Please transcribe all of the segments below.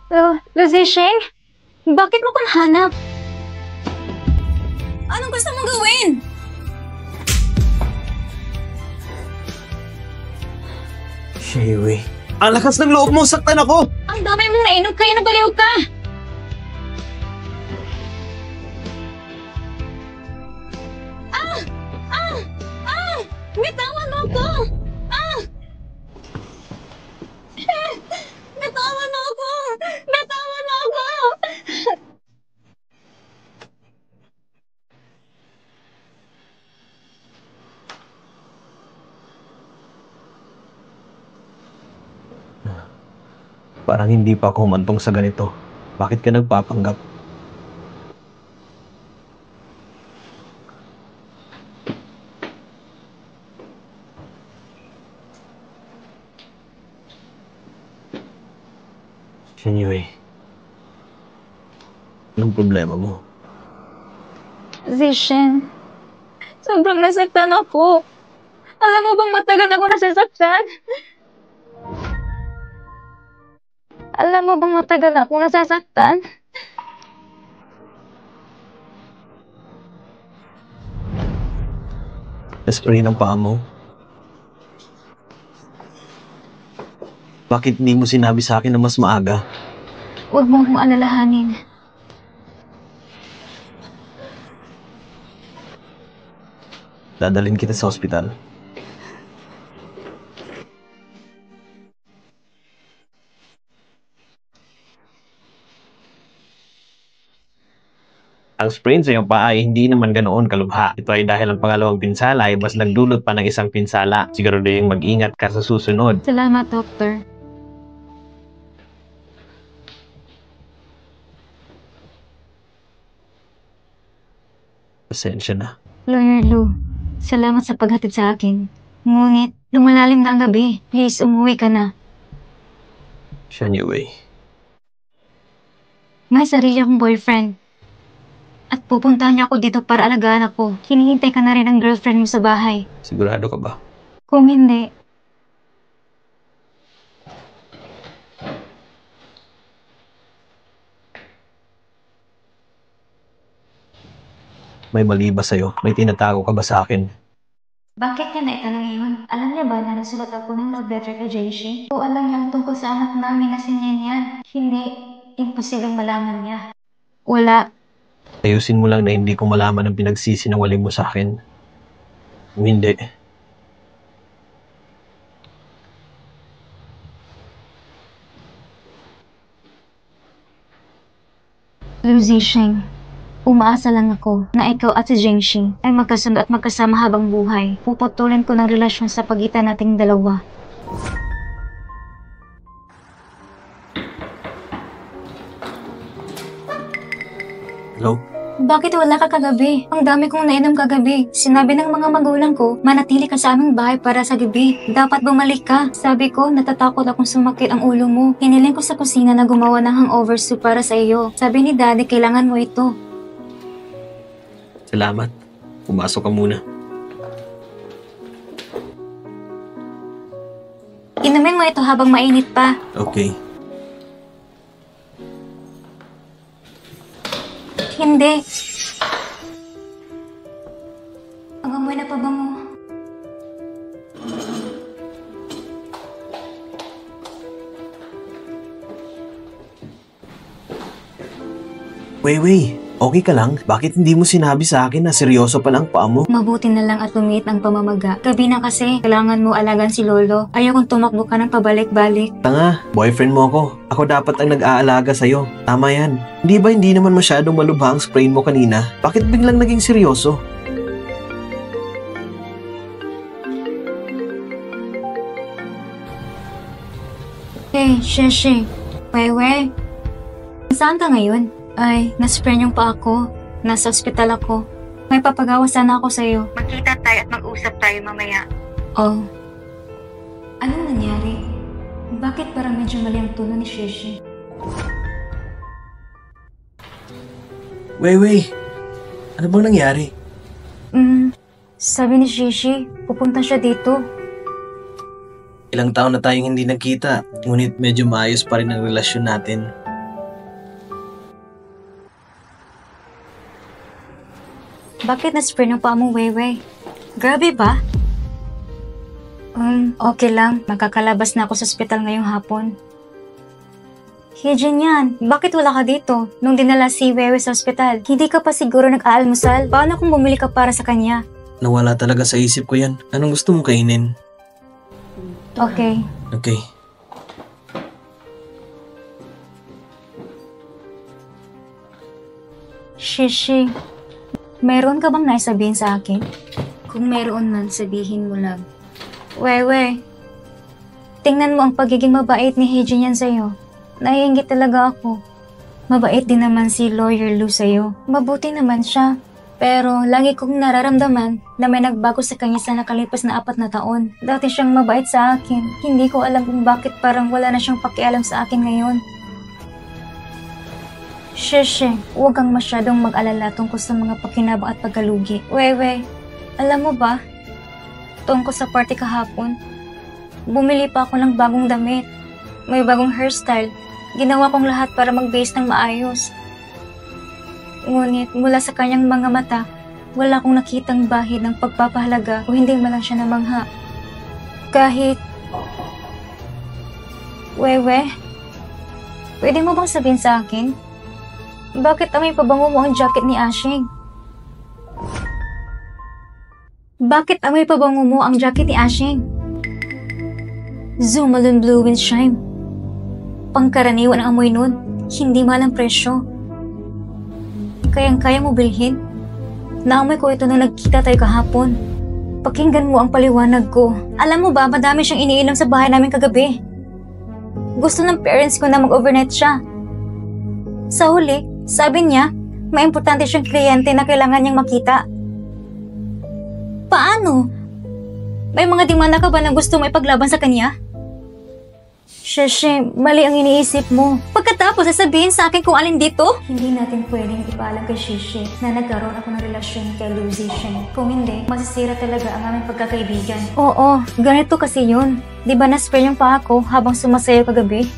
Zisheng? Bakit mo kang hanap? Anong gusto mong gawin? Shaywe, ang lakas ng loob mo, saktan ako! Ang dami mong nainom, kaya nabaliw ka! Bitawan mo ako! Bitawan mo ako! Bitawan mo ako! Parang hindi pa ako humantong sa ganito. Bakit ka nagpapanggap? Shaywe, anong problema mo? Zisheng, sobrang nasaktan ako. Alam mo bang matagal ako nasasaktan? Alam mo bang matagal ako nasasaktan? Naspray ng paa mo? Bakit hindi mo sinabi sa akin na mas maaga? Huwag mo akong alalahanin. Dadalhin kita sa ospital. Ang sprain sa iyong paa ay hindi naman ganoon kalubha. Ito ay dahil ang pangalawang pinsala ay mas nagdulot pa ng isang pinsala. Siguraduhin mag-ingat ka sa susunod. Salamat, Doctor. Pasensya na. Lawyer Lou, salamat sa paghatid sa akin. Ngunit, lumalalim na ang gabi. Please, umuwi ka na. Shaywe. May sarili akong boyfriend. At pupuntahan niya ako dito para alagaan ako. Hinihintay ka na rin ang girlfriend mo sa bahay. Sigurado ka ba? Kung hindi, May mali ba sa'yo? May tinatago ka ba sa akin? bakit niya naitanong yun? Alam niya ba na nasulat ako ng love letter kay Jaishi? O alam niya ang tungkol sa anak namin na si Nian? Hindi. Imposibleng malaman niya. Wala. Ayusin mo lang na hindi ko malaman ang pinagsisinungaling mo sa akin. Kung hindi, Liu Zisheng, umaasa lang ako na ikaw at si Jingxi ay magkasundo at magkasama habang buhay. Puputulin ko ng relasyon sa pagitan nating dalawa. hello? Bakit wala ka kagabi? Ang dami kong nainom kagabi. Sinabi ng mga magulang ko, manatili ka sa aming bahay para sa gabi. Dapat bumalik ka. Sabi ko, natatakot akong sumakit ang ulo mo. Hiniling ko sa kusina na gumawa ng hangover soup para sa iyo. Sabi ni Daddy, kailangan mo ito. Salamat. Pumasok ka muna. Inumin mo ito habang mainit pa. Okay. Hindi. Ang amoy na pabango. Wei, okay ka lang? Bakit hindi mo sinabi sa akin na seryoso pa lang paa mo? Mabuti na lang at lumiit ang pamamaga. Gabi na kasi, kailangan mo alagaan si Lolo. Ayokong tumakbo ka ng pabalik-balik. Tanga, boyfriend mo ako. Ako dapat ang nag-aalaga sa'yo. Tama yan. Hindi naman masyadong malubha ang sprain mo kanina? Bakit biglang naging seryoso? Hey, Sheshi. Wewe. Saan ka ngayon? Ay, na-sprain yung paa ko. Nasa ospital ako. May papagawa sana ako sa'yo. Magkita tayo at mag-usap tayo mamaya. Oh. Anong nangyari? Bakit parang medyo mali ang tono ni Sheshi? Wei, ano bang nangyari? Sabi ni Sheshi, pupunta siya dito. Ilang taon na tayong hindi nagkita, ngunit medyo maayos pa rin ang relasyon natin. Bakit na-sprain ang paa mo, Weiwei? Grabe ba? Okay lang. Makakalabas na ako sa ospital ngayong hapon. Hyejin yan, bakit wala ka dito? Nung dinala si Weiwei sa ospital, hindi ka pa siguro nag-aalmusal? Paano kung bumili ka para sa kanya? Nawala talaga sa isip ko yan. Anong gusto mong kainin? Okay. Okay. Shishi, meron ka bang naisabihin sa akin? Kung meron man, sabihin mo lang. Weiwei, tingnan mo ang pagiging mabait ni Hyejin yan sa'yo. Naiinggit talaga ako. Mabait din naman si Lawyer Lu sa'yo. Mabuti naman siya. Pero lagi kong nararamdaman na may nagbago sa kanya sa nakalipas na 4 na taon. Dati siyang mabait sa akin. Hindi ko alam kung bakit parang wala na siyang pakialam sa akin ngayon. Sheshe, huwag kang masyadong mag-alala tungkol sa mga pakinabang at pagkalugi. Weiwei, alam mo ba? Tungkol sa party kahapon, bumili pa ako ng bagong damit. May bagong hairstyle. Ginawa kong lahat para mag-base ng maayos. Ngunit mula sa kanyang mga mata, wala akong nakitang bahid ng pagpapahalaga o hindi man lang siya namangha. Kahit... Weiwei, pwede mo bang sabihin sa akin? Bakit amoy pabango mo ang jacket ni Ashing? Bakit amoy pabango mo ang jacket ni Ashing? Zumalun Blue Wind Shine. Pangkaraniwan ang amoy nun, hindi malang presyo. Kayang-kaya mo bilhin. Naamoy ko ito nung nagkita tayo kahapon. Pakinggan mo ang paliwanag ko. Alam mo ba, madami siyang iniinom sa bahay namin kagabi. Gusto ng parents ko na mag-overnight siya. Sa huli, sabi niya, may importante siyang kliyente na kailangan niyang makita. Paano? May mga demanda ka ba na gusto mo ipaglaban sa kanya? Sheshe, mali ang iniisip mo. Pagkatapos sasabihin sa akin kung alin dito? Hindi natin pwedeng ipaalam kay Sheshe na nagkaroon ako ng relasyon kay Lu Zixing. Kung hindi, masisira talaga ang aming pagkakaibigan. Oo, ganito kasi yun. Di ba na-spray yung paa ko habang sumasayo kagabi?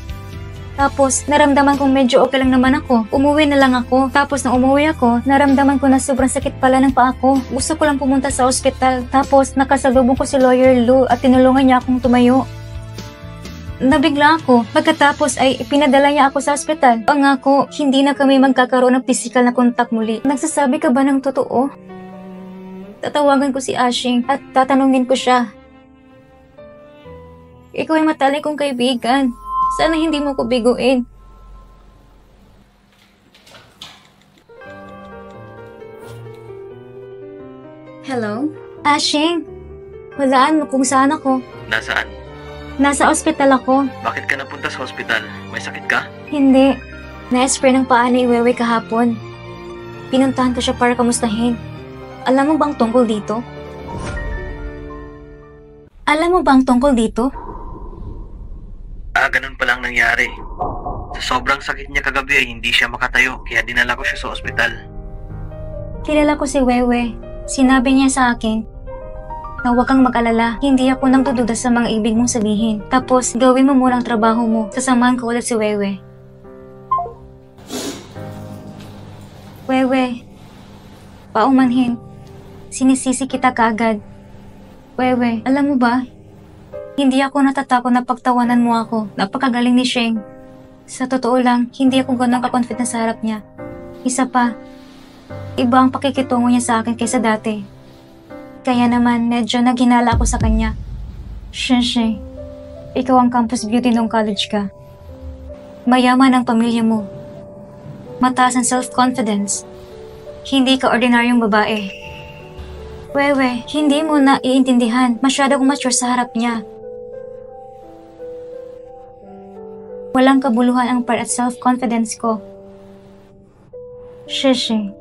Tapos, naramdaman kong medyo okay lang naman ako. Umuwi na lang ako. Tapos, nang umuwi ako, naramdaman ko na sobrang sakit pala ng paa ko. Gusto ko lang pumunta sa ospital. Tapos, nakasalubong ko si Lawyer Lu at tinulungan niya akong tumayo. Nabigla ako. Pagkatapos ay ipinadala niya ako sa ospital. Pangako, hindi na kami magkakaroon ng physical na kontak muli. Nagsasabi ka ba ng totoo? Tatawagan ko si Ashing at tatanungin ko siya. Ikaw ay matalik kong kaibigan. Sana hindi mo ko biguin. Hello? Ashing, walaan mo kung saan ako. Nasaan? Nasa ospital ako. Bakit ka napunta sa hospital? May sakit ka? Hindi. Na-spray ng paa ni Weiwei kahapon. Pinuntahan ko siya para kamustahin. Alam mo bang tungkol dito? Alam mo bang tungkol dito? Ganun palang nangyari. Sa sobrang sakit niya kagabi ay hindi siya makatayo, kaya dinala ko siya sa ospital. Kilala ko si Weiwei. Sinabi niya sa akin na huwag kang mag-alala, hindi ako nang dududa sa mga ibig mong sabihin. Tapos, gawin mo muna ang trabaho mo. Sasamahan ko ulit si Weiwei. Weiwei, paumanhin. Sinisisi kita kaagad. Weiwei, alam mo ba? Hindi ako natatakot na pagtawanan mo ako. Napakagaling ni Sheng. Sa totoo lang, hindi ako ganun ka-confident sa harap niya. Isa pa, iba ang pakikitungo niya sa akin kaysa dati. Kaya naman, medyo naghinala ako sa kanya. Shenshe, ikaw ang campus beauty nung college ka. Mayaman ang pamilya mo. Mataas ang self-confidence. Hindi ka ordinaryong babae. Weiwei, hindi mo na iintindihan. Masyadong mature sa harap niya. Walang kabuluhan ang part at self-confidence ko. Shenshe,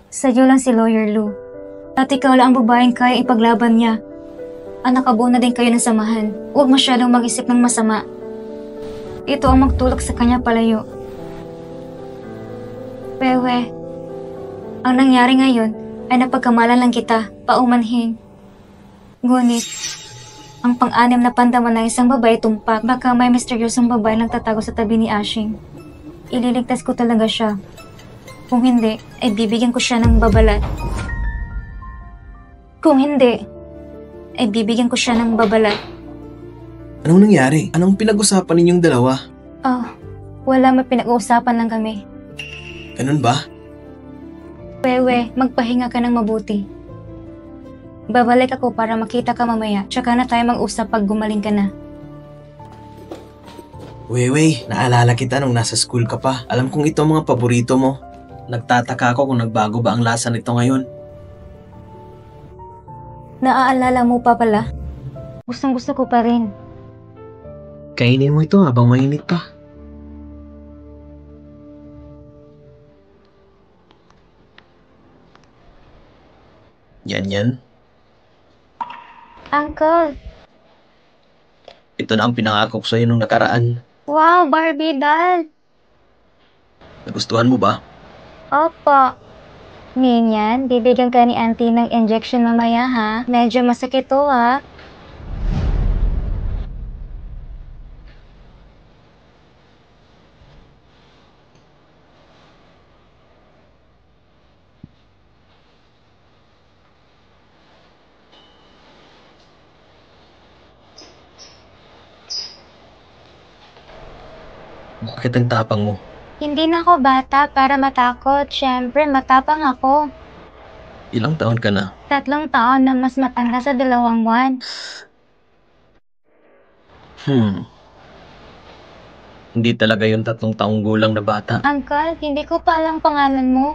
sa'yo lang si Lawyer Lu. At ikaw lang ang babaeng kaya ipaglaban niya. Anak kabuo na din kayo ng samahan. Huwag masyadong mag-isip ng masama. Ito ang magtulak sa kanya palayo. Weiwei, ang nangyari ngayon ay napagkamalan lang kita, paumanhin. Ngunit, ang pang-anim na pandaman ng isang babae tumpak, baka may misteryosong babae nagtatago sa tabi ni Ashing. Ililigtas ko talaga siya. Kung hindi, ay bibigyan ko siya ng babalat. Kung hindi, ay bibigyan ko siya ng babalat. Anong nangyari? Anong pinag-usapan ninyong dalawa? Wala, may pinag-uusapan lang kami. Ganun ba? Wewe, magpahinga ka ng mabuti. Babalik ako para makita ka mamaya, tsaka na tayo mag-usap pag gumaling ka na. Wewe, naalala kita nung nasa school ka pa. Alam kong ito ang mga paborito mo. Nagtataka ako kung nagbago ba ang lasa nito ngayon. Naaalala mo pa pala? Gustong gusto ko pa rin. Kainin mo ito habang mainit pa. Yan. Uncle! Ito na ang pinangako ko sa'yo nung nakaraan. Wow, Barbie doll! Nagustuhan mo ba? Opo. Minyan, bibigyan ka ni auntie ng injection mamaya ha. Medyo masakit to ha. Bakit ang tapang mo? Hindi na ako bata para matakot. Siyempre, matapang ako. Ilang taon ka na? 3 taon na mas matanda sa 2 buwan. Hindi talaga yung 3 taong gulang na bata. Uncle, hindi ko pa alam pangalan mo.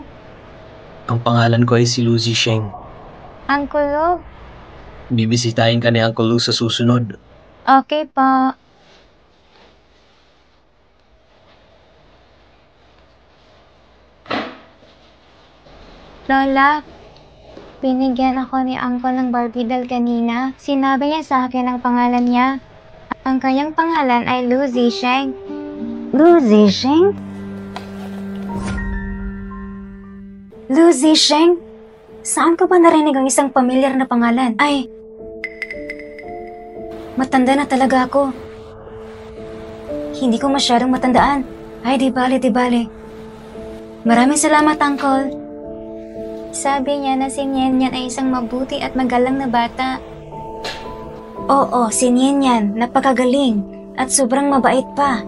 Ang pangalan ko ay si Lucy Sheng. Uncle Love. Bibisitahin ka ni Uncle Lu sa susunod. Okay pa. Lola, binigyan ako ni Uncle ng Barbie doll kanina. Sinabi niya sa akin ang pangalan niya. Ang kanyang pangalan ay Lu Zisheng. Lu Zisheng? Lu Zisheng? Saan ko ba narinig ang isang pamilyar na pangalan? Ay, matanda na talaga ako. Hindi ko masyadong matandaan. Ay, di bale. Maraming salamat, Uncle. Sabi niya na si Nian ay isang mabuti at magalang na bata. Oo, si Nian, napakagaling at sobrang mabait pa.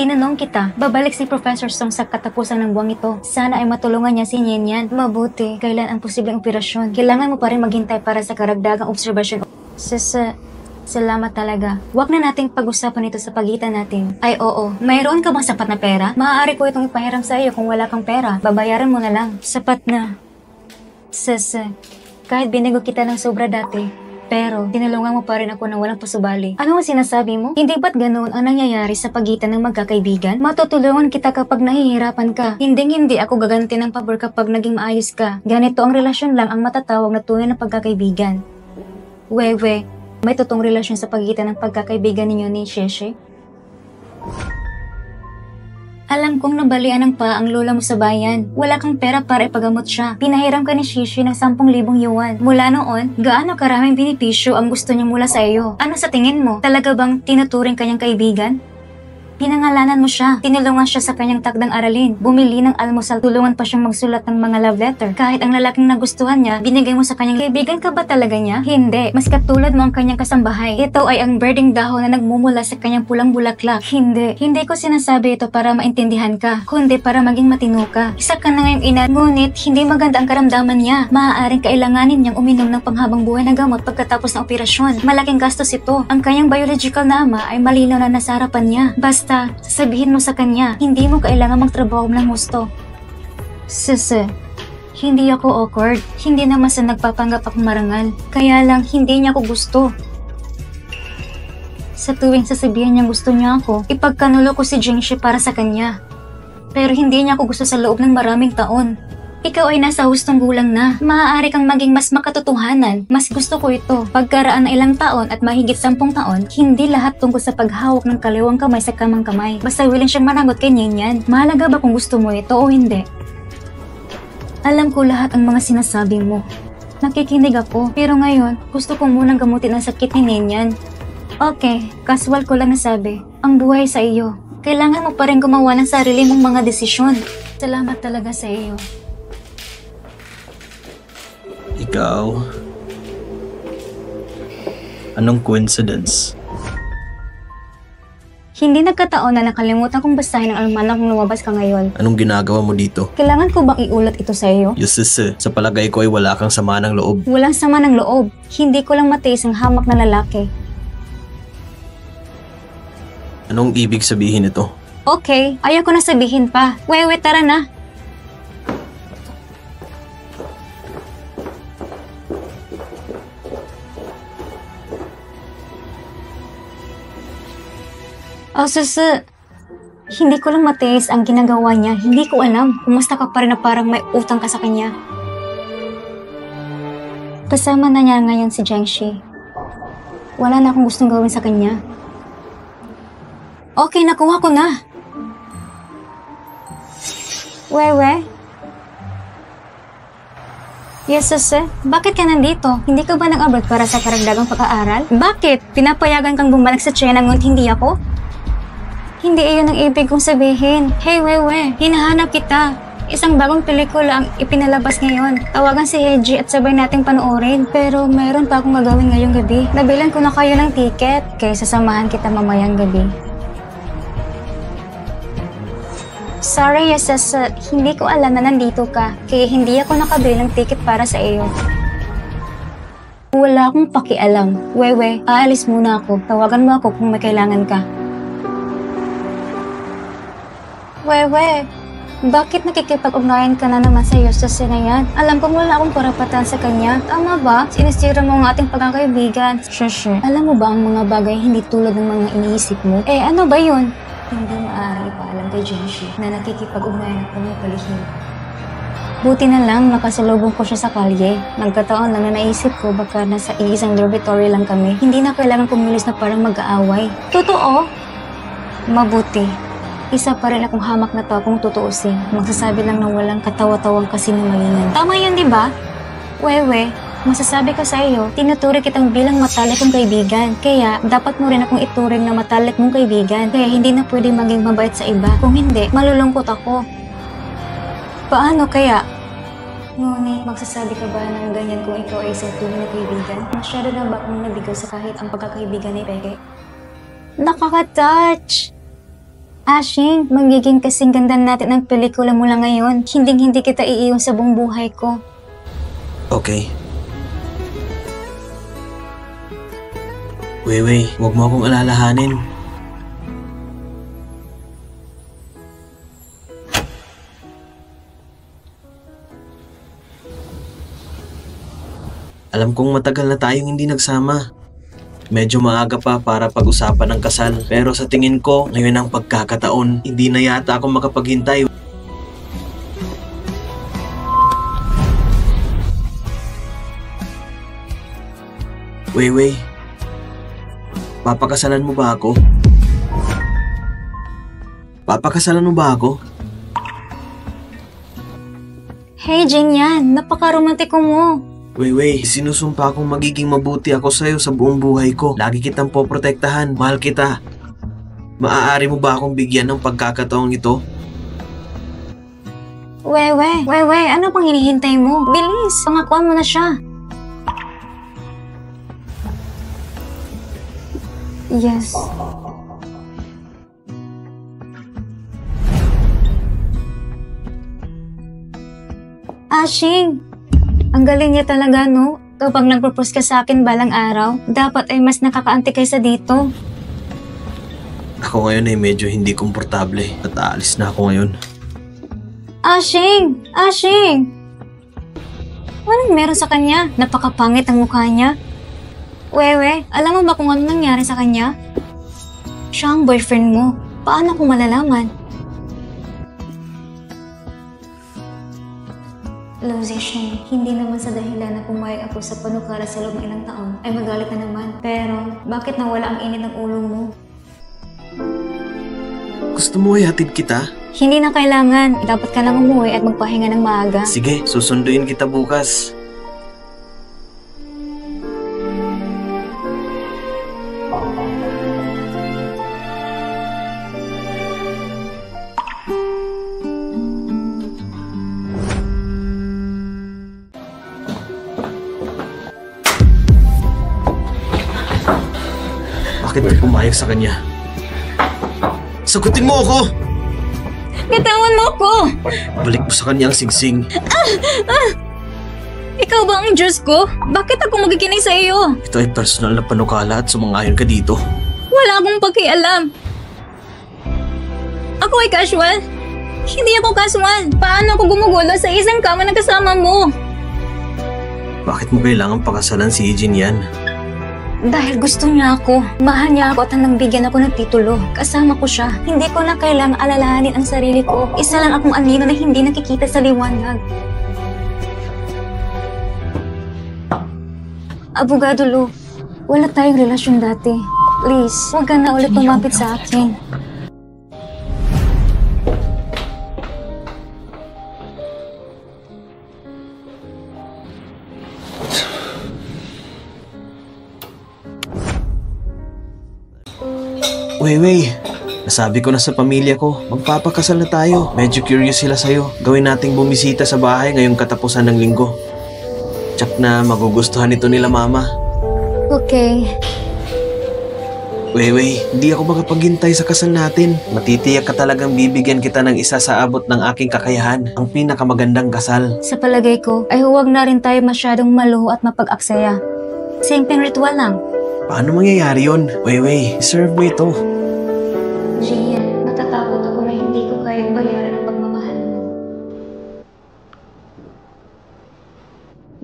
Tinanong kita, babalik si Professor Song sa katapusan ng buwang ito. Sana ay matulungan niya si Nian. Mabuti, kailan ang posibleng operasyon? Kailangan mo pa rin maghintay para sa karagdagang obserbasyon. Salamat talaga. Huwag na nating pag-usapan ito sa pagitan natin. Ay oo, mayroon ka bang sapat na pera? Maaari ko itong ipahiram sa iyo kung wala kang pera. Babayaran mo na lang. Sapat na. Kahit binigo kita ng sobra dati, pero tinulungan mo pa rin ako na walang pasubali. Ano ang sinasabi mo? Hindi ba't ganoon ang nangyayari sa pagitan ng magkakaibigan? Matutulungan kita kapag nahihirapan ka. Hindi ako gaganti ng pabor kapag naging maayos ka. Ganito ang relasyon lang ang matatawag na tunay na pagkakaibigan. Wewe, may totoong relasyon sa pagitan ng pagkakaibigan ninyo ni Sheshe? Alam kong nabalian ng pa ang lola mo sa bayan. Wala kang pera para ipagamot siya. Pinahiram ka ni Sheshe ng 10,000 yuan. Mula noon, gaano karaming benepisyo ang gusto niya mula sa iyo? Ano sa tingin mo? Talaga bang tinuturing kanyang kaibigan? Pinangalanan mo siya. Tinulungan siya sa kanyang takdang aralin. Bumili ng almusal. Tulungan pa siyang magsulat ng mga love letter. Kahit ang lalaking nagustuhan niya, binigay mo sa kanyang kaibigan ka ba talaga niya? Hindi. Mas katulad mo ang kanyang kasambahay. Ito ay ang birding dahon na nagmumula sa kanyang pulang bulaklak. Hindi. Hindi ko sinasabi ito para maintindihan ka, kundi para maging matino ka. Isa ka na ngayong ina, ngunit hindi maganda ang karamdaman niya. Maaaring kailanganin niyang uminom ng panghabang buhay na gamot pagkatapos ng operasyon. Malaking gastos ito. Ang kanyang biological na ama ay malinaw na nasa harapan niya. Basta, sasabihin mo sa kanya, hindi mo kailangan magtrabaho ng gusto. Hindi ako awkward. Hindi naman sa nagpapanggap akong marangal. Kaya lang, hindi niya ako gusto. Sa tuwing sasabihin niya gusto niya ako, ipagkanulo ko si Jingshi para sa kanya. Pero hindi niya ako gusto sa loob ng maraming taon. Ikaw ay nasa hustong gulang na. Maaari kang maging mas makatotohanan. Mas gusto ko ito. Pagkaraan ng ilang taon at mahigit 10 taon, hindi lahat tungkol sa paghawak ng kaliwang kamay sa kamang kamay. Basta willing siyang managot kay Nian. Mahalaga ba kung gusto mo ito o hindi? Alam ko lahat ang mga sinasabi mo. Nakikinig ako, pero ngayon, gusto ko munang gamutin ang sakit ni Nian. Okay, casual ko lang nasabi. Ang buhay sa iyo. Kailangan mo pa rin gumawa ng sarili mong mga desisyon. Salamat talaga sa iyo. Ikaw? Anong coincidence? Hindi nagkataon na nakalimutan kong basahin ang almanak kung lumabas ka ngayon. Anong ginagawa mo dito? Kailangan ko bang iulat ito sa iyo? Yusese, sa palagay ko ay wala kang sama ng loob. Walang sama ng loob. Hindi ko lang matiis ang hamak na lalaki. Anong ibig sabihin nito? Okay, ayaw ko na sabihin pa. Wewe, tara na. Oh, Susu. Hindi ko lang matiis ang ginagawa niya. Hindi ko alam. Kumusta ka pa rin na parang may utang ka sa kanya. Kasama na niya ngayon si Jiangxi. Wala na akong gustong gawin sa kanya. Okay, nakuha ko na. Wewe? Yes, Susu. Bakit ka nandito? Hindi ka ba nag-abroad para sa karagdagang pag-aaral? Bakit? Pinapayagan kang bumalik sa China ngunit hindi ako? Hindi iyon ang ibig kong sabihin. Hey, Wewe, hinahanap kita. Isang bagong pelikula ang ipinalabas ngayon. Tawagan si Heiji at sabay nating panoorin. Pero meron pa akong gagawin ngayong gabi. Nabilan ko na kayo ng ticket, kaya sasamahan kita mamayang gabi. Sorry, Yesas, hindi ko alam na nandito ka, kaya hindi ako nakabili ng ticket para sa iyo. Wala akong pakialam. Wewe, aalis muna ako. Tawagan mo ako kung may kailangan ka. Wewe, bakit nakikipag-ugnayan ka na naman sa Yustas na yan? Alam kong wala akong karapatan sa kanya. Tama ba? Sinisira mo ang ating pagkakaibigan. Sure. Alam mo ba ang mga bagay hindi tulad ng mga iniisip mo? Eh, ano ba yun? Hindi maaari ipaalam kay Jiangxi na nakikipag-ugnayan ako niya palihim. Buti na lang nakasalubong ko siya sa kalye. Nagkataon lang na naisip ko baka nasa iisang dormitory lang kami. Hindi na kailangan kumilos na parang mag-aaway. Totoo? Mabuti. Isa pa rin akong hamak na to kung tutuusin. Magsasabi lang ng walang katawa-tawang kasinungalingan. Tama yun, di ba? Wewe, masasabi ko sa iyo, tinuturing kitang bilang matalik kong kaibigan. Kaya, dapat mo rin akong ituring na matalik mong kaibigan. Kaya hindi na pwede maging mabait sa iba. Kung hindi, malulungkot ako. Paano kaya? Ngunit, magsasabi ka ba ng ganyan kung ikaw ay isang tunay na kaibigan? Masyado na ba akong nabigaw sa kahit ang pagkakaibigan ni Peke? Nakaka-touch! Ashing, magiging kasing ganda natin ang pelikula mula ngayon. Hinding-hindi kita iiwan sa buong buhay ko. Okay. Wewe, huwag mo akong alalahanin. Alam kong matagal na tayong hindi nagsama. Medyo maaga pa para pag-usapan ng kasal. Pero sa tingin ko, ngayon ang pagkakataon. Hindi na yata ako makapaghintay. Wewe, papakasalan mo ba ako? Papakasalan mo ba ako? Hey, Jinyan, napaka-romantiko mo. Wewe, sinusumpa kong magiging mabuti ako sa'yo sa buong buhay ko. Lagi kitang poprotektahan. Mahal kita. Maaari mo ba akong bigyan ng pagkakataong ito? Wewe, ano pang hinihintay mo? Bilis, pangakuan mo na siya. Yes. Ashing! Ang galing niya talaga, no? Kapag nag-propose ka sa akin balang araw, dapat ay mas nakakaanti kaysa dito. Ako ngayon ay medyo hindi komportable at aalis na ako ngayon. Ashing! Anong meron sa kanya? Napakapangit ang mukha niya. Wewe, alam mo ba kung ano nangyari sa kanya? Siya ang boyfriend mo. Paano ko malalaman? Losation, hindi naman sa dahilan na pumayag ako sa panukala sa loob ng ilang taon ay magalit na naman. Pero, bakit nawala ang init ng ulo mo? Gusto mo ihatid kita? Hindi na kailangan. Dapat ka lang umuwi at magpahinga ng maaga. Sige, susunduin kita bukas. Bakit ka pumayag sa kanya? Sagutin mo ako! Bitawan mo ko! Balik mo sa kanya ang singsing. Ikaw ba ang Diyos ko? Bakit ako magikinig sa iyo? Ito ay personal na panukala at sumangayon ka dito. Wala akong pakialam. Ako ay casual. Hindi ako casual. Paano ako gumugulo sa isang kama na kasama mo? Bakit mo kailangan pakasalan si Eugene yan? Dahil gusto niya ako. Mahal niya ako at nang bigyan ako ng titulo. Kasama ko siya. Hindi ko na kailangang alalahanin ang sarili ko. Isa lang akong anino na hindi nakikita sa liwanag. Abogado Lou, wala tayong relasyon dati. Please, huwag ka na ulit lumapit sa akin. Weiwei, nasabi ko na sa pamilya ko, magpapakasal na tayo. Medyo curious sila sa'yo. Gawin nating bumisita sa bahay ngayong katapusan ng linggo. Tsak na magugustuhan ito nila mama. Okay. Weiwei, hindi ako makapaghintay sa kasal natin. Matitiyak ka talagang bibigyan kita ng isa sa abot ng aking kakayahan. Ang pinakamagandang kasal. Sa palagay ko, ay huwag na rin tayo masyadong maluho at mapag-aksaya. Simpleng ritual lang. Paano mangyayari yun? Weiwei, deserve mo ito. Gian, natatakot ako na hindi ko kayang bayaran ang pagmamahal mo.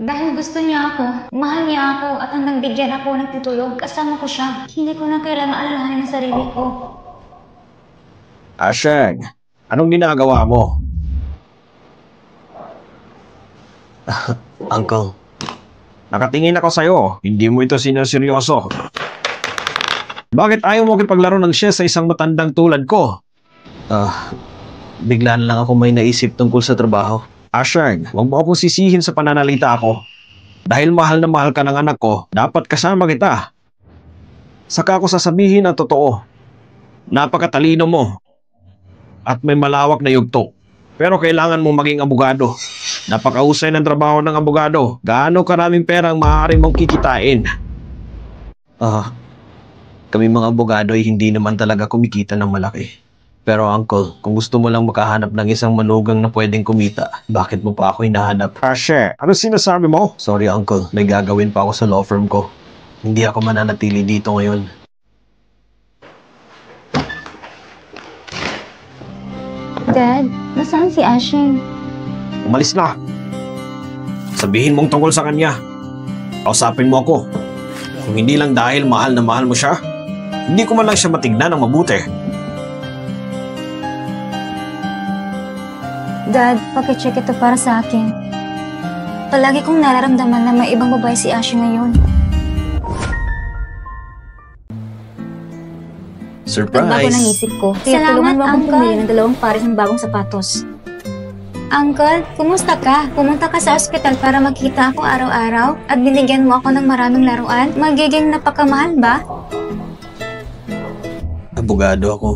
Dahil gusto niya ako, mahal niya ako at hanggang bigyan ako ng titulo, kasama ko siya. Hindi ko na kailangan alalahanin ang sarili ko. Asheng, anong ginagawa mo? Uncle, nakatingin ako sa'yo. Hindi mo ito sinaseryoso. Bakit ayaw mo kipaglaro ng chess sa isang matandang tulad ko? Biglaan lang ako may naisip tungkol sa trabaho. Asheng, huwag mo akong sisihin sa pananalita ko. Dahil mahal na mahal ka ng anak ko, dapat kasama kita. Saka ako sasabihin ang totoo. Napakatalino mo. At may malawak na yugto. Pero kailangan mo maging abogado. Napakausay ng trabaho ng abogado. Gaano karaming pera ang maaari mong kikitain? Kami mga abogado ay hindi naman talaga kumikita ng malaki. Pero uncle, kung gusto mo lang makahanap ng isang manugang na pwedeng kumita, bakit mo pa ako hinahanap? Ashe, ano sinasabi mo? Sorry uncle, may gagawin pa ako sa law firm ko. Hindi ako mananatili dito ngayon. Dad, nasaan si Ashing? Umalis na. Sabihin mong tungkol sa kanya. Kausapin mo ako. Kung hindi lang dahil mahal na mahal mo siya, hindi ko man lang siya matignan ng mabuti. Dad, pakicheck ito para sa akin. Palagi kong nararamdaman na may ibang babae si Ashing ngayon. Surprise! Nagbago ng isip ko. Kaya tulungan mo akong pumili ng 2 pares ng bagong sapatos. Uncle, kumusta ka? Pumunta ka sa ospital para makita ako araw-araw at binigyan mo ako ng maraming laruan? Magiging napakamahal ba? Abogado ako.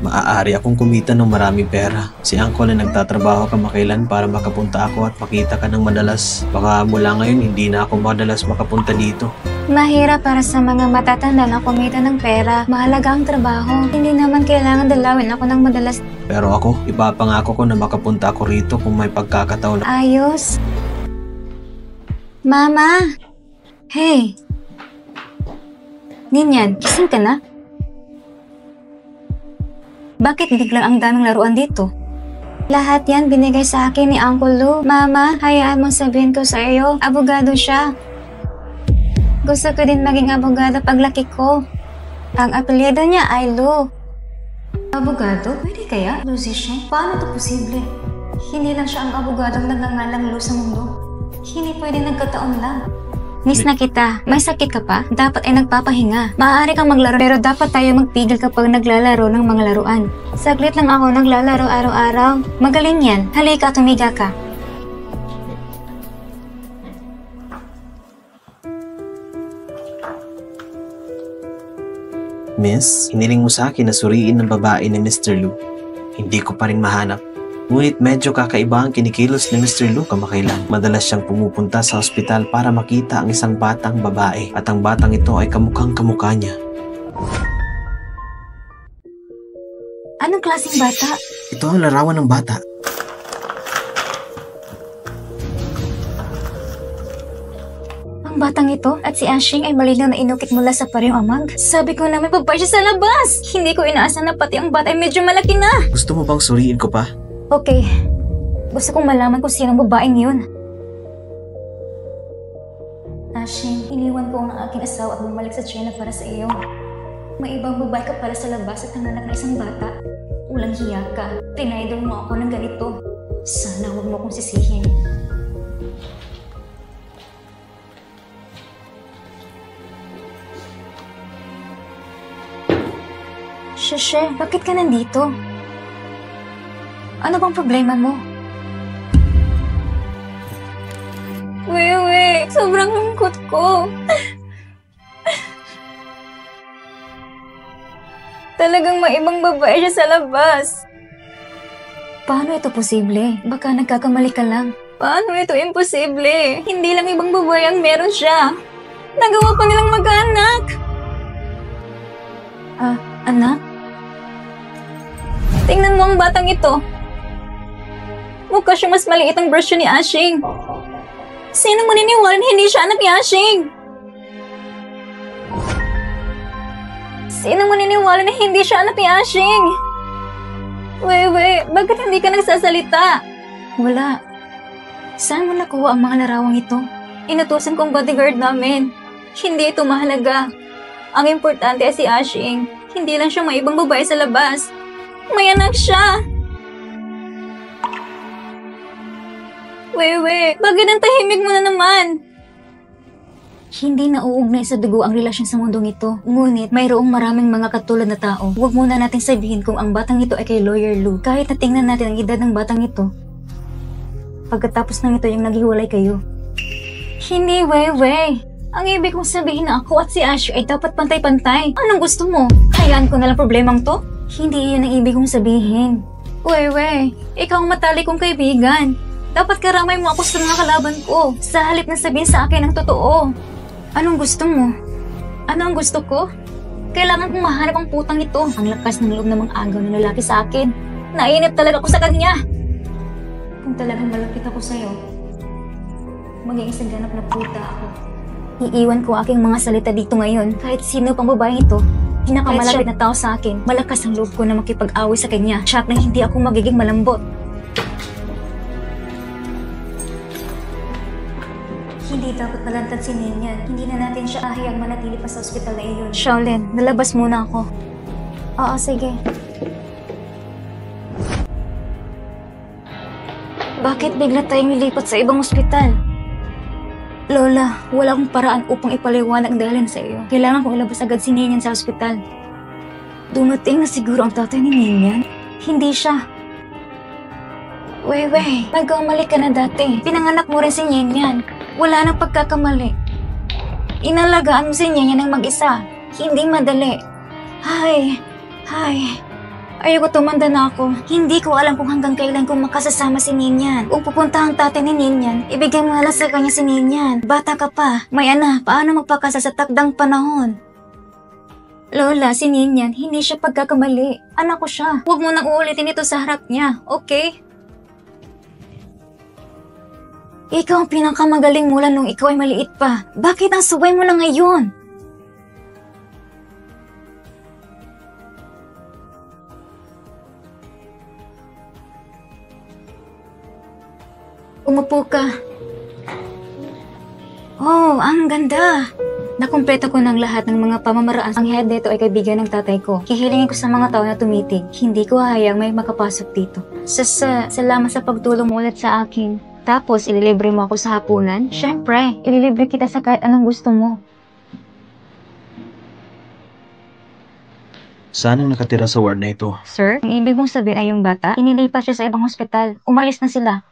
Maaari akong kumita ng maraming pera. Si Uncle na nagtatrabaho kamakailan para makapunta ako at makita ka ng madalas. Baka mula ngayon hindi na ako madalas makapunta dito. Mahirap para sa mga matatanda na kumita ng pera. Mahalaga ang trabaho. Hindi naman kailangan dalawin ako ng madalas. Pero ako, ipapangako ko na makapunta ako rito kung may pagkakataon. Ayos. Mama! Hey! Ninyan, gising ka na? Bakit biglang ang daming laruan dito? Lahat yan binigay sa akin ni Uncle Lou. Mama, hayaan mong sabihin ko sa iyo, abogado siya. Gusto ko din maging abogado paglaki ko. Ang apelyido niya ay Lou. Abogado? Pwede kaya? Musician? Paano ito posible? Hindi lang siya ang abogadong nagngangalang Lou sa mundo. Hindi pwede nagkataon lang. Miss na kita. May sakit ka pa? Dapat ay nagpapahinga. Maaari kang maglaro pero dapat tayo magpigil kapag naglalaro ng mga laruan. Saglit lang ako naglalaro araw-araw. Magaling yan. Halika, tumiga ka. Miss, hiniling mo sa akin na suriin ng babae ni Mr. Lou. Hindi ko pa rin mahanap. Ngunit medyo kakaiba ang kinikilos ni Mr. Lou kamakailan. Madalas siyang pumupunta sa ospital para makita ang isang batang babae at ang batang ito ay kamukhang kamukha niya. Anong klaseng bata? Ito ang larawan ng bata. Ang batang ito at si Ashing ay malinaw na inukit mula sa pareho amag. Sabi ko na may babae siya sa labas. Hindi ko inaasahan na pati ang bata ay medyo malaki na. Gusto mo bang suriin ko pa? Okay. Gusto kong malaman kung sino ang babaeng yun. Ashing, iniwan ko ang aking asawa at bumalik sa China para sa iyo. May ibang babae ka pala sa labas at nanganak na isang bata. Ulang hiya ka. Tinaydol mo ako ng ganito. Sana huwag mo akong sisihin. Sheshe, bakit ka nandito? Ano bang problema mo? Wewe, sobrang lungkot ko. Talagang may ibang babae siya sa labas. Paano ito posible? Baka nagkakamali ka lang. Paano ito imposible? Hindi lang ibang babae ang meron siya. Nagawa pa nilang mag-anak. Anak? Tingnan mo ang batang ito. Mukha siya mas maliit ang brush ni Ashing. Sino maniniwala na hindi siya anak ni Ashing? Sino maniniwala na hindi siya anak ni Ashing? Wewe, bakit hindi ka nagsasalita? Wala. Saan mo nakuha ang mga larawang ito? Inutusan kong bodyguard namin. Hindi ito mahalaga. Ang importante ay si Ashing. Hindi lang siya may ibang babae sa labas. May anak siya. Wewe, bakit ang tahimik mo na naman? Hindi nauugnay sa dugo ang relasyon sa mundong ito. Ngunit mayroong maraming mga katulad na tao. Huwag muna natin sabihin kung ang batang ito ay kay Lawyer Lou. Kahit na tingnan natin ang edad ng batang ito. Pagkatapos ng ito yung naghiwalay kayo. Hindi, Wewe. Ang ibig kong sabihin na ako at si Ash ay dapat pantay-pantay. Anong gusto mo? Hayaan ko na lang problemang to? Hindi iyon ang ibig kong sabihin. Wewe, ikaw ang matalik kong kaibigan. Dapat karamay mo ako sa mga kalaban ko. Sa halip na sabihin sa akin ang totoo. Anong gusto mo? Ano ang gusto ko? Kailangan kong mahanap ang putang ito. Ang lakas ng loob ng mga agaw ng lalaki sa akin. Nainip talaga ako sa kanya. Kung talagang malapit ako sa'yo, maging isang ganap na puta ako. Iiwan ko aking mga salita dito ngayon. Kahit sino pang babaeng ito, pinakamalapit na tao sa akin, malakas ang loob ko na makipag-away sa kanya. Siyak na hindi ako magiging malambot. Hindi dapat malantad si Ninian. Hindi na natin siya ahiyang manatili pa sa ospital na iyon. Shaolin, nalabas muna ako. Oo, sige. Bakit bigla tayong nilipat sa ibang ospital? Lola, wala akong paraan upang ipaliwanag ang dahilan sa iyo. Kailangan kong ilabas agad si Ninian sa ospital. Dumating na siguro ang tatay ni Ninian. Hindi siya. Wewe, nagkamali ka na dati. Pinanganak mo rin si Ninian. Wala nang pagkakamali. Inalagaan mo si Ninian ng mag-isa. Hindi madali. Hay. Ayoko tumanda na ako. Hindi ko alam kung hanggang kailan kong makasasama si Ninian. Kung pupunta ang tatay ni Ninian, ibigay mo na lang sa kanya si Ninian. Bata ka pa. May anak, paano magpakasa sa takdang panahon? Lola, si Ninian, hindi siya pagkakamali. Anak ko siya. Huwag mo nang uulitin ito sa harap niya, okay? Ikaw ang pinakamagaling mula nung ikaw ay maliit pa. Bakit ang suway mo na ngayon? Umupo ka. Oh, ang ganda. Nakumpleto ko ng lahat ng mga pamamaraan. Ang head dito ay kaibigan ng tatay ko. Hihilingin ko sa mga tao na tumitig. Hindi ko hayang may makapasok dito. Salamat sa pagtulong mo ulit sa akin. Tapos, ililibre mo ako sa hapunan? Siyempre, ililibre kita sa kahit anong gusto mo. Saan ang nakatira sa ward na ito? Sir, ang ibig mong sabihin ay yung bata, inilipat siya sa ibang hospital. Umalis na sila.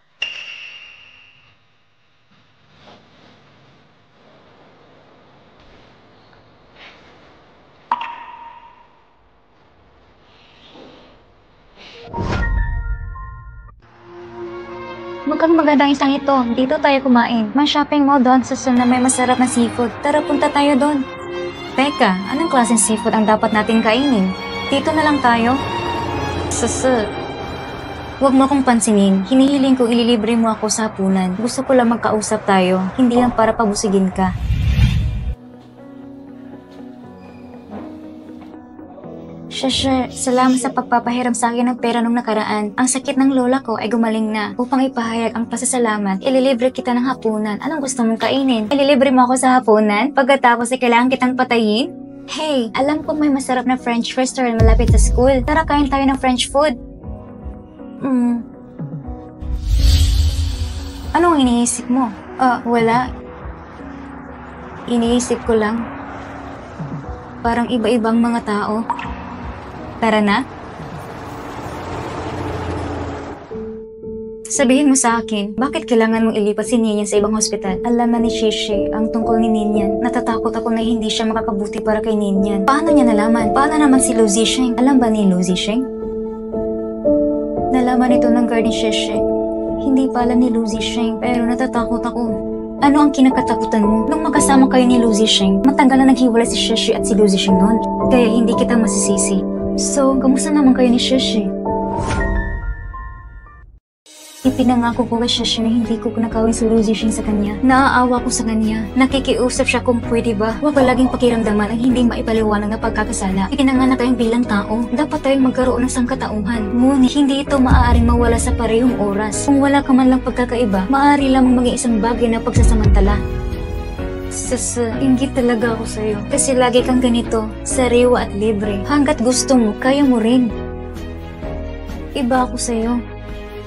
Mukhang magandang isang ito. Dito tayo kumain. May shopping mall doon sa na may masarap na seafood. Tara, punta tayo doon. Teka, anong klaseng seafood ang dapat natin kainin? Dito na lang tayo. Huwag mo akong pansinin. Hinihiling kong ililibre mo ako sa hapunan. Gusto ko lang magkausap tayo, hindi lang para pabusigin ka. Salamat sa pagpapahiram sa akin ng pera nung nakaraan. Ang sakit ng lola ko ay gumaling na. Upang ipahayag ang pasasalamat, ililibre kita ng hapunan. Anong gusto mong kainin? Ililibre mo ako sa hapunan? Pagkatapos ay kailangan kitang patayin? Hey, alam ko may masarap na French restaurant malapit sa school. Tara, kain tayo ng French food. Anong iniisip mo? Wala. Iniisip ko lang. Parang iba-ibang mga tao. Tara na. Sabihin mo sa akin, bakit kailangan mong ilipat si Ninian sa ibang hospital? Alam na ni Shishi ang tungkol ni Ninian. Natatakot ako na hindi siya makakabuti para kay Ninian. Paano niya nalaman? Paano naman si Lu Zixing? Alam ba ni Lu Zixing? Nalaman ito ng guard ni Shishi. Hindi pa alam ni Lu Zixing, pero natatakot ako. Ano ang kinakatakutan mo? Nung magkasama kayo ni Lu Zixing, matagal na naghiwalay si Shishi at si Lu Zixing noon. Kaya hindi kita masisisi. So, kamusta naman kayo ni Shishi? Ipinangako ko kay Shishi na hindi ko nakawin si Lu Zixing sa kanya. Naaawa ko sa kanya. Nakikiusap siya kung pwede ba. Huwag palaging pakiramdaman ang hindi maipaliwanag na pagkakasala. Ipinanganak tayong bilang tao. Dapat tayong magkaroon ng sangkatauhan. Ngunit hindi ito maaaring mawala sa parehong oras. Kung wala ka man lang pagkakaiba, maaari lamang maging isang bagay na pagsasamantala. Inggit talaga ako sa'yo. Kasi lagi kang ganito, sariwa at libre. Hanggat gusto mo, kaya mo rin. Iba ako sa'yo.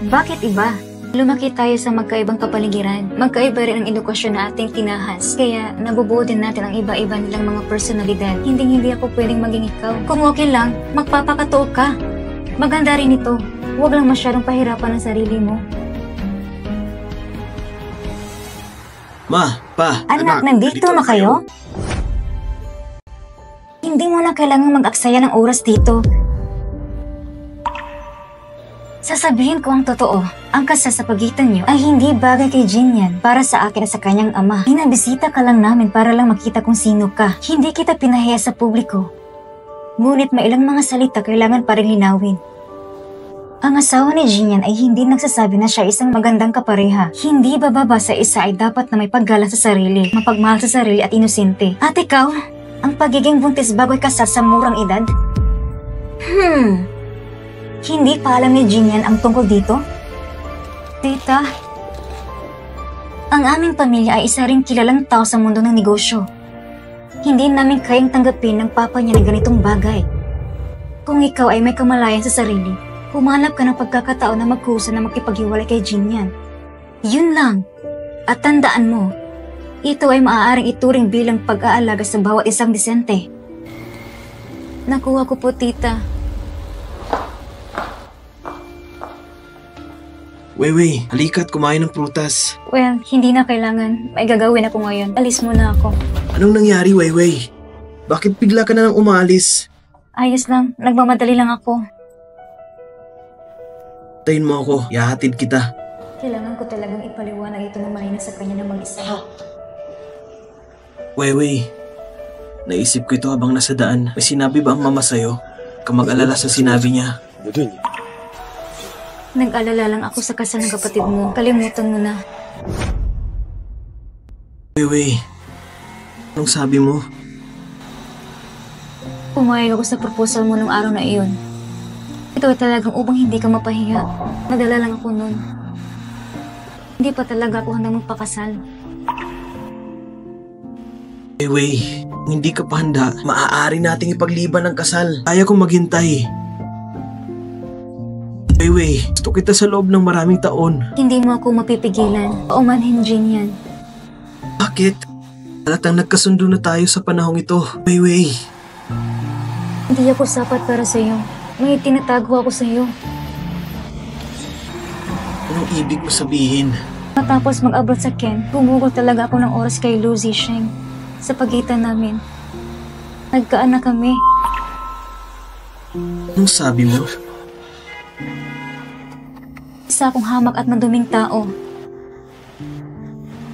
Bakit iba? Lumaki tayo sa magkaibang kapaligiran. Magkaiba rin ang edukasyon na ating tinahas. Kaya nabubuo din natin ang iba-iba nilang mga personalidad. Hindi ako pwedeng maging ikaw. Kung okay lang, magpapakatuo ka. Maganda rin ito. Huwag lang masyadong pahirapan ang sarili mo. Ma, Pa, Anak, nandito na kayo? Hindi mo na kailangang mag-aksaya ng oras dito. Sasabihin ko ang totoo, ang kasal sa pagitan niyo ay hindi bagay kay Jinyan para sa akin at sa kanyang ama. Binabisita ka lang namin para lang makita kung sino ka. Hindi kita pinahiya sa publiko. Ngunit may ilang mga salita kailangan pa rin linawin. Ang asawa ni Jinyan ay hindi nagsasabi na siya isang magandang kapareha. Hindi bababa sa isa ay dapat na may paggalang sa sarili, mapagmahal sa sarili at inosente. At ikaw, ang pagiging buntis bago'y kasal sa murang edad? Hindi pa alam ni Jinyan ang tungkol dito? Tita, ang aming pamilya ay isa ring kilalang tao sa mundo ng negosyo. Hindi namin kayang tanggapin ng papa niya na ganitong bagay. Kung ikaw ay may kamalayan sa sarili, humanap ka ng pagkakataon na magkusa na makipaghiwalay kay Jinyan. Yun lang. At tandaan mo, ito ay maaaring ituring bilang pag-aalaga sa bawat isang disente. Nakuha ko po, tita. Weiwei, halika't kumain ng prutas. Well, hindi na kailangan. May gagawin ako ngayon. Alis muna ako. Anong nangyari, Weiwei? Bakit bigla ka na nang umalis? Ayos lang. Nagmamadali lang ako. Tayin mo ako, ihahatid kita. Kailangan ko talagang ipaliwanag ito ng malina sa kanya na mag-isa. Weiwei, naisip ko ito habang nasa daan. May sinabi ba ang mama sa'yo? Kamag-alala sa sinabi niya. Nag-alala lang ako sa kasal ng kapatid mo. Kalimutan mo na. Weiwei, anong sabi mo? Pumayag ako sa proposal mo nung araw na iyon. Ito ay talagang upang hindi ka mapahiya. Nadala lang ako nun. Hindi pa talaga ako handang magpakasal. Weiwei, kung hindi ka pa handa, maaari nating ipagliban ang kasal. Kaya kong maghintay. Weiwei, gusto kita sa loob ng maraming taon. Hindi mo ako mapipigilan. Paumanhin, Jinyan. Bakit? Halatang nagkasundo na tayo sa panahong ito. Weiwei. Hindi ako sapat para sa'yo. May tinatago ako sa'yo. Anong ibig mo sabihin? Matapos mag-abroad sa Ken, gumugol talaga ako ng oras kay Lu Zixing. Sa pagitan namin, nagkaanak kami. Anong sabi mo? Isa akong hamak at maduming tao.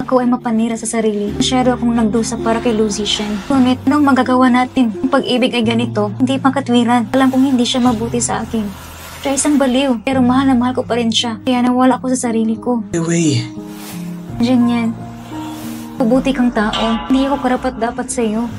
Ako ay mapanira sa sarili. Masyado akong nagdusa para kay Lu Zixing. Ngunit anong magagawa natin? Ang pag-ibig ay ganito, hindi makatwiran. Alam kong hindi siya mabuti sa akin. Siya isang baliw, pero mahal na mahal ko pa rin siya. Kaya nawala ako sa sarili ko. Wei, Jinyan, mabuti kang tao. Hindi ako karapat-dapat sa'yo.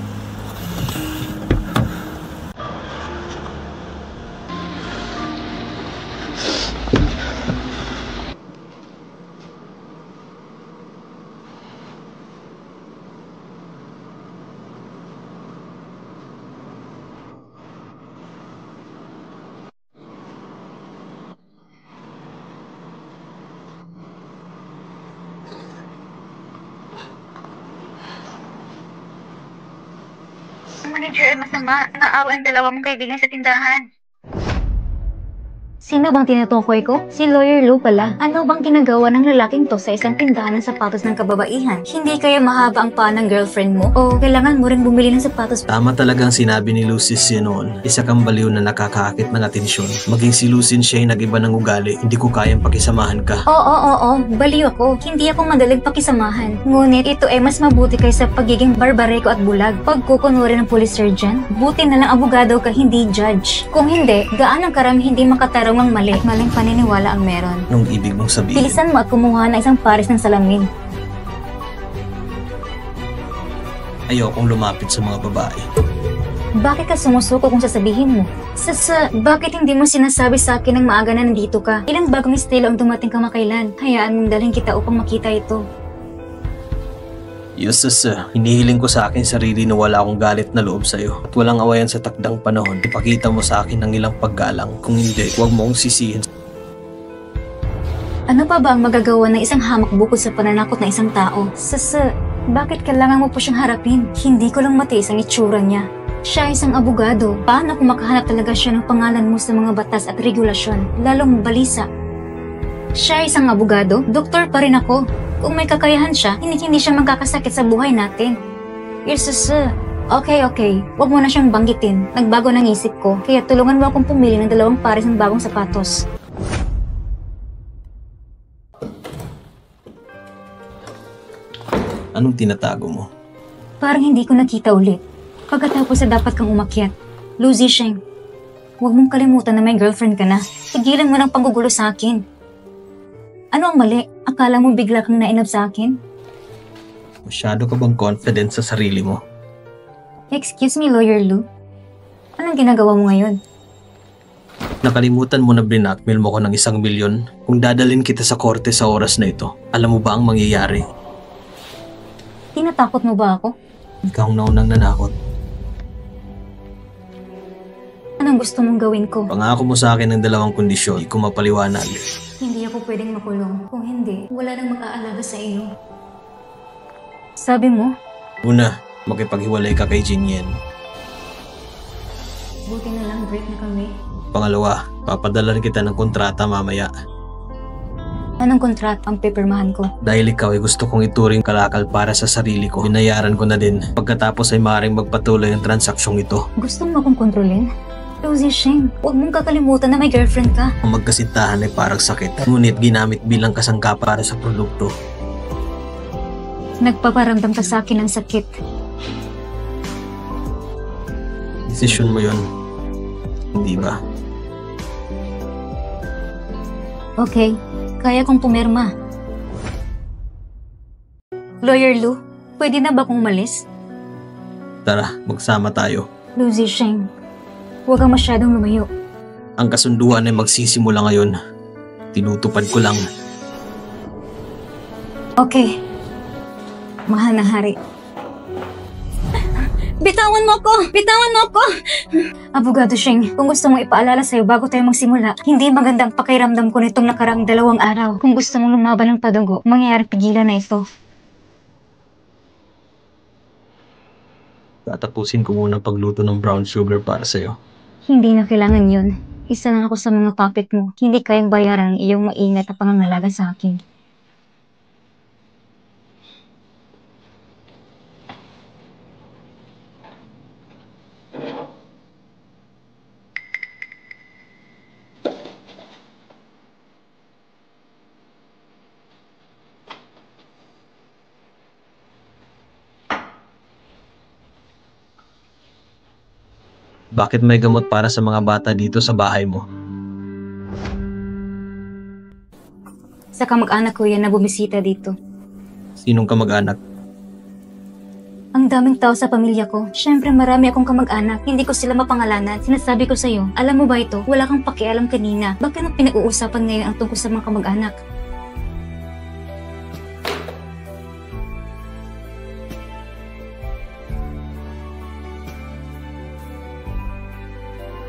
Manager ay masama. Naawa ang dalawa mong kaibigan sa tindahan. Sino bang tinutukoy ko? Si Lawyer Lou pala. Ano bang ginagawa ng lalaking to sa isang tindahan ng sapatos ng kababaihan? Hindi kaya mahaba ang paa ng girlfriend mo? O kailangan mo rin bumili ng sapatos? tama talagang sinabi ni Lucis noon. Isa kang baliw na nakakaakit ng atensyon. Maging si Lucin siya ay nag-iba ng ugali. Hindi ko kayang pakisamahan ka. Oo. Baliw ako. Hindi ako madaling pakisamahan. Ngunit ito ay mas mabuti kaysa pagiging barbareko at bulag. Pagkukunwari ng police surgeon, buti na lang abogado ka, hindi judge. Kung hindi, gaano karami hindi makatarong ang mali. Maling paniniwala ang meron. Anong ibig mong sabihin? Bilisan mo at kumuha ng isang pares ng salamin. Ayokong lumapit sa mga babae. Bakit ka sumusuko kung sasabihin mo? Bakit hindi mo sinasabi sa akin ng maaga na nandito ka? Ilang bagong estilo ang dumating kamakailan. Hayaan mong dalhin kita upang makita ito. Yes, hinihiling ko sa akin sarili na wala akong galit na loob sa'yo. At walang awayan sa takdang panahon. Ipakita mo sa akin ng ilang paggalang. Kung hindi, huwag mo akong sisihin. Ano pa ba ang magagawa ng isang hamak bukod sa pananakot ng isang tao? Bakit kailangan mo po siyang harapin? Hindi ko lang matiis ang itsura niya. Siya ay isang abogado. Paano kung makahanap talaga siya ng pangalan mo sa mga batas at regulasyon, lalong balisa? Siya ay isang abogado? Doktor pa rin ako. Kung may kakayahan siya, hindi siya magkakasakit sa buhay natin. Okay. Huwag mo na siyang banggitin. Nagbago ng isip ko, kaya tulungan mo akong pumili ng 2 pares ng bagong sapatos. Anong tinatago mo? Parang hindi ko nakita ulit. Pagkatapos dapat kang umakyat. Lucy Sheng, huwag mong kalimutan na may girlfriend ka na. Tigilan mo ng panggugulo sa akin. Ano ang mali? Akala mo bigla kang nainab sa akin? Masyado ka bang confident sa sarili mo? Excuse me, Lawyer Lou. Anong ginagawa mo ngayon? Nakalimutan mo na brinakmail mo ko ng 1 milyon? Kung dadalhin kita sa korte sa oras na ito, alam mo ba ang mangyayari? Tinatakot mo ba ako? Ikaw ang naunang nanakot. Anong gusto mong gawin ko? Pangako mo sa akin ng 2 kondisyon, hindi ko mapaliwanag. Hindi ako pwedeng makulong. Kung hindi, wala nang mag-aalaga sa iyo. Sabi mo, Una, makipaghiwalay ka kay Jinyen. buti na lang break na kami. Pangalawa, papadalan kita ng kontrata mamaya. Anong kontrata ang pipirmahan ko? Dahil ikaw ay gusto kong ituring kalakal para sa sarili ko, binayaran ko na din. Pagkatapos ay maaaring magpatuloy ang transaksyon ito. Gusto mo akong kontrolin? Lucy Sheng, huwag mong kakalimutan na may girlfriend ka. Ang magkasintahan ay parang sakit, ngunit ginamit bilang kasangka para sa produkto. Nagpaparamdam ka sa akin ng sakit. Desisyon mo yon, hindi ba? Okay, kaya kong pumirma. Lawyer Lou, pwede na ba akong umalis? Tara, magsama tayo. Lucy Sheng, huwag kang masyadong lumayo. Ang kasunduan ay magsisimula ngayon. Tinutupad ko lang. Okay. Mahal na hari. Bitawan mo ako! Bitawan mo ako! Abogado Sheng, kung gusto mong ipaalala sa'yo bago tayo magsimula, hindi magandang pakiramdam ko nitong nakaraang 2 araw. Kung gusto mong lumaban ng padugo, mangyayaring pigilan na ito. Tatapusin ko muna ang pagluto ng brown sugar para sa'yo. Hindi na kailangan yun. Isa lang ako sa mga puppet mo. Hindi kayang bayaran ang iyong maingat na pangangalaga sa akin. Bakit may gamot para sa mga bata dito sa bahay mo? Sa kamag-anak ko yan na bumisita dito. Sinong kamag-anak? Ang daming tao sa pamilya ko. Siyempre marami akong kamag-anak. Hindi ko sila mapangalanan. Sinasabi ko sa'yo, alam mo ba ito? Wala kang pakialam kanina. Bakit ang pinag-uusapan ngayon ang tungkol sa mga kamag-anak?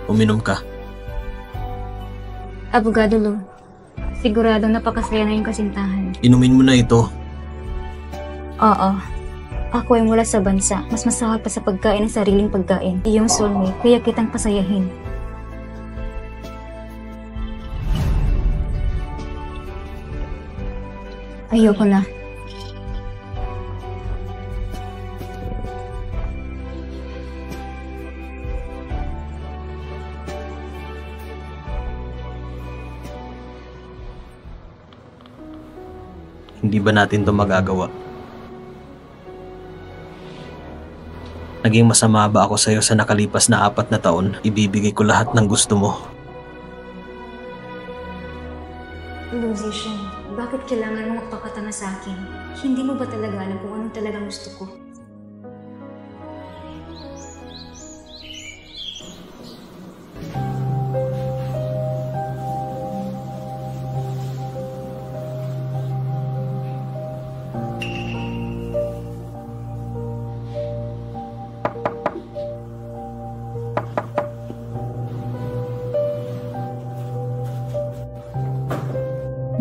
Uminom ka. Abogado Lou, sigurado napakasaya na yung kasintahan. Inumin mo na ito. Oo. Ako ay mula sa bansa. Mas masahal pa sa pagkain ng sariling pagkain. Iyong soulmate, kaya kitang pasayahin. Ayoko na. Hindi ba natin ito magagawa? Naging masama ba ako sa'yo sa nakalipas na 4 na taon? Ibibigay ko lahat ng gusto mo. Musician, bakit kailangan mo magpakatanga sa akin? Hindi mo ba talaga alam kung anong talagang gusto ko?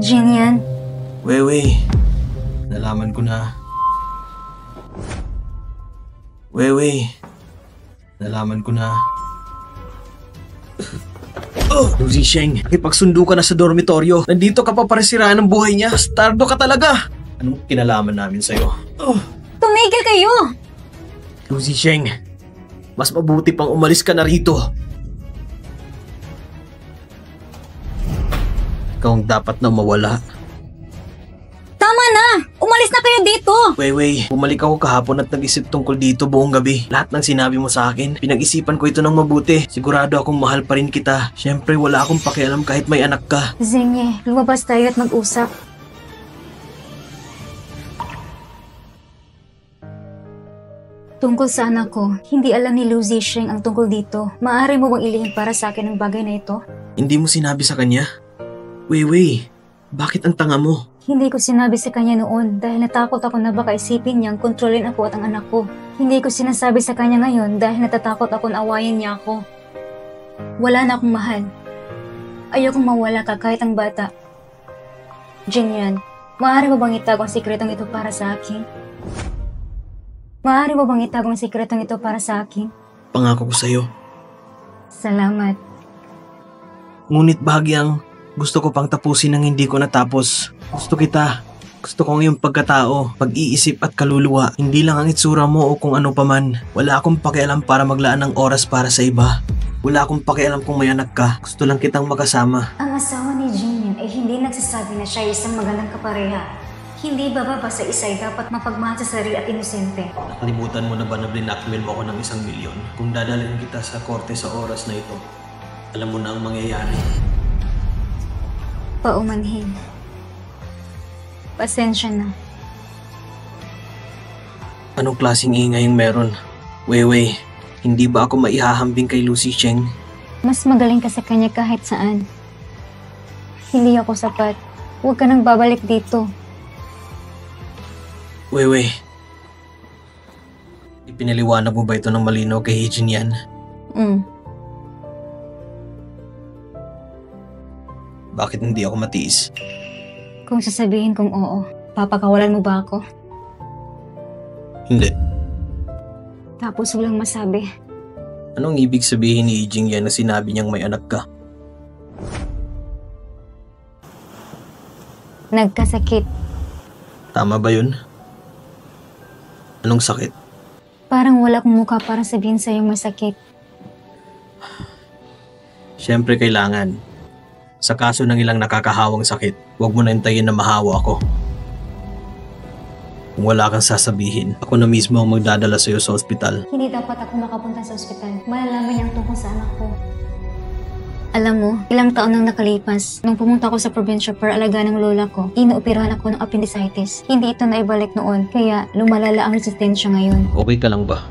Jin yan. Wewe, nalaman ko na. Wewe, nalaman ko na. Lucy Sheng, ipagsundo ka na sa dormitoryo. Nandito ka pa para siraan ang buhay niya. Stardo ka talaga. Anong kinalaman namin sa'yo? Tumigil kayo! Lucy Sheng, mas mabuti pang umalis ka na rito. Ikaw ang dapat na mawala. Tama na! Umalis na kayo dito! Wewe, bumalik ako kahapon at nag-isip tungkol dito buong gabi. Lahat ng sinabi mo sa akin, pinag-isipan ko ito ng mabuti. Sigurado akong mahal pa rin kita. Siyempre wala akong pakialam kahit may anak ka. Zenye, lumabas tayo at mag-usap. Tungkol sa anak ko, hindi alam ni Lucy Sheng ang tungkol dito. Maaari mo bang ilihim para sa akin ang bagay na ito? Hindi mo sinabi sa kanya? Wewe, bakit ang tanga mo? Hindi ko sinabi sa kanya noon dahil natakot ako na baka isipin niyang kontrolin ako at ang anak ko. Hindi ko sinasabi sa kanya ngayon dahil natatakot ako na awayin niya ako. Wala na akong mahal. Ayokong mawala ka kahit ang bata. Jinyan, maaari mo bang itago ang sikretong ito para sa akin? Maaari mo bang itago ang sikretong ito para sa akin? Pangako ko sa'yo. Salamat. Ngunit bahagyang gusto ko pang tapusin ang hindi ko natapos. Gusto kita. Gusto ko ang iyong pagkatao, pag-iisip at kaluluwa. Hindi lang ang itsura mo o kung ano paman. Wala akong pakialam para maglaan ng oras para sa iba. Wala akong pakialam kung may anak ka. Gusto lang kitang makasama. Ang asawa ni Jinyan ay hindi nagsasabi na siya ay isang magandang kapareha. Hindi bababa sa isa ay dapat mapagmahal sa sarili at inosente. Nakalimutan mo na ba na blinakmail mo ako ng 1 milyon? Kung dadalhin kita sa korte sa oras na ito, alam mo na ang mangyayari. Paumanhin. Pasensya na. Anong klaseng ingay ang meron? Wewe, hindi ba ako maihahambing kay Lucy Sheng? Mas magaling ka sa kanya kahit saan. Hindi ako sapat. Huwag ka nang babalik dito. Wewe, ipinaliwanag mo ba ito ng malinaw kay Hijin yan? Bakit hindi ako matiis? Kung sasabihin kong oo, papakawalan mo ba ako? Hindi. Tapos walang masabi. Anong ibig sabihin ni Hijin yan na sinabi niyang may anak ka? Nagkasakit. Tama ba yun? Anong sakit? Parang wala akong mukha para sabihin sa'yo masakit. Siyempre kailangan. Sa kaso ng ilang nakakahawang sakit, huwag mo na hintayin na mahawa ako. Kung wala kang sasabihin, ako na mismo ang magdadala sa'yo sa ospital. Hindi dapat ako makapunta sa ospital. Malalaman niya ang tungkol sa anak ko. Alam mo, ilang taon nang nakalipas, nung pumunta ako sa probinsya para alagaan ng lola ko, inooperahan ako ng appendicitis. Hindi ito naibalik noon, kaya lumalala ang resistensya ngayon. Okay ka lang ba?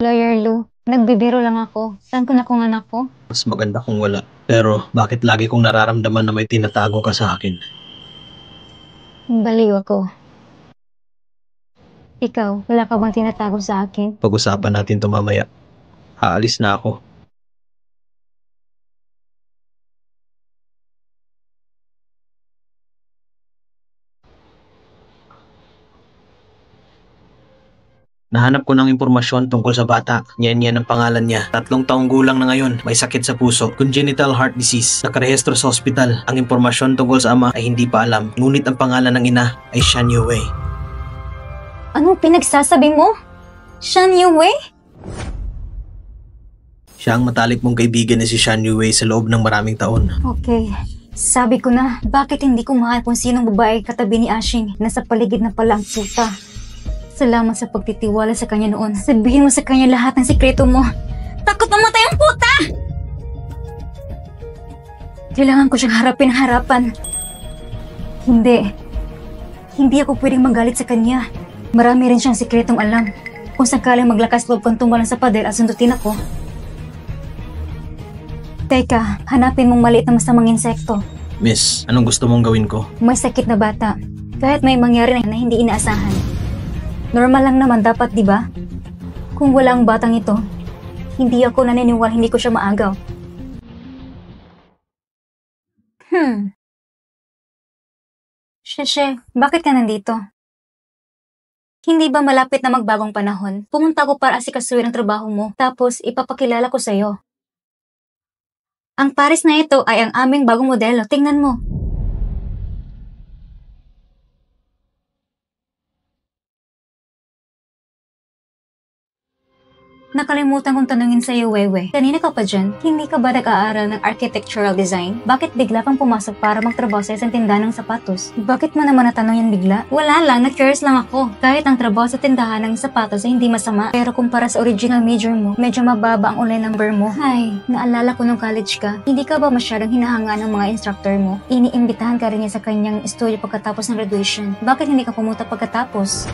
Lawyer Lou, nagbibiro lang ako. Saan ko na kung anak ko? Mas maganda kung wala. Pero bakit lagi kong nararamdaman na may tinatago ka sa akin? Baliw ako. Ikaw, wala ka bang tinatago sa akin? Pag-usapan natin ito mamaya. Aalis na ako. Nahanap ko ng impormasyon tungkol sa bata. Yan ang pangalan niya. 3 taong gulang na ngayon. May sakit sa puso. Congenital heart disease. Nakarehistro sa ospital. Ang impormasyon tungkol sa ama ay hindi pa alam. Ngunit ang pangalan ng ina ay Shan Yue. Anong pinagsasabi mo? Shan Yue? Siya ang matalik mong kaibigan ni si Shan Yue sa loob ng maraming taon. Okay. Sabi ko na, bakit hindi ko mahal kung sinong babae katabi ni Ashing? Nasa paligid na pala ang puta. Salamat sa pagtitiwala sa kanya noon. Sabihin mo sa kanya lahat ng sikreto mo. Takot mamatay ang puta! Kailangan ko siyang harapin ng harapan. Hindi. Hindi ako pwedeng magalit sa kanya. Marami rin siyang sikretong alam. Kung sakaling maglakas loob kong tumbalan sa pader at sundutin ako. Teka, hanapin mong maliit na masamang insekto. Miss, anong gusto mong gawin ko? May sakit na bata. Kahit may mangyari na hindi inaasahan. Normal lang naman dapat, di ba? Kung wala ang batang ito, hindi ako naniniwala hindi ko siya maagaw. Sheshe, bakit ka nandito? Hindi ba malapit na magbagong panahon? Pumunta ako para asikasuhin ang trabaho mo, tapos ipapakilala ko sa'yo. Ang Paris na ito ay ang aming bagong modelo. Tingnan mo. Nakalimutan kong tanungin sa'yo, Wewe. Kanina ka pa dyan, hindi ka ba nag-aaral ng architectural design? Bakit bigla kang pumasok para magtrabaho sa isang tindahan ng sapatos? Bakit mo naman natanong yan bigla? Wala lang, na-curious lang ako. Kahit ang trabaho sa tindahan ng sapatos ay hindi masama. Pero kumpara sa original major mo, medyo mababa ang online number mo. Ay, naalala ko nung college ka. Hindi ka ba masyadong hinahanga ng mga instructor mo? Iniimbitahan ka rin niya sa kanyang studio pagkatapos ng graduation. Bakit hindi ka pumunta pagkatapos?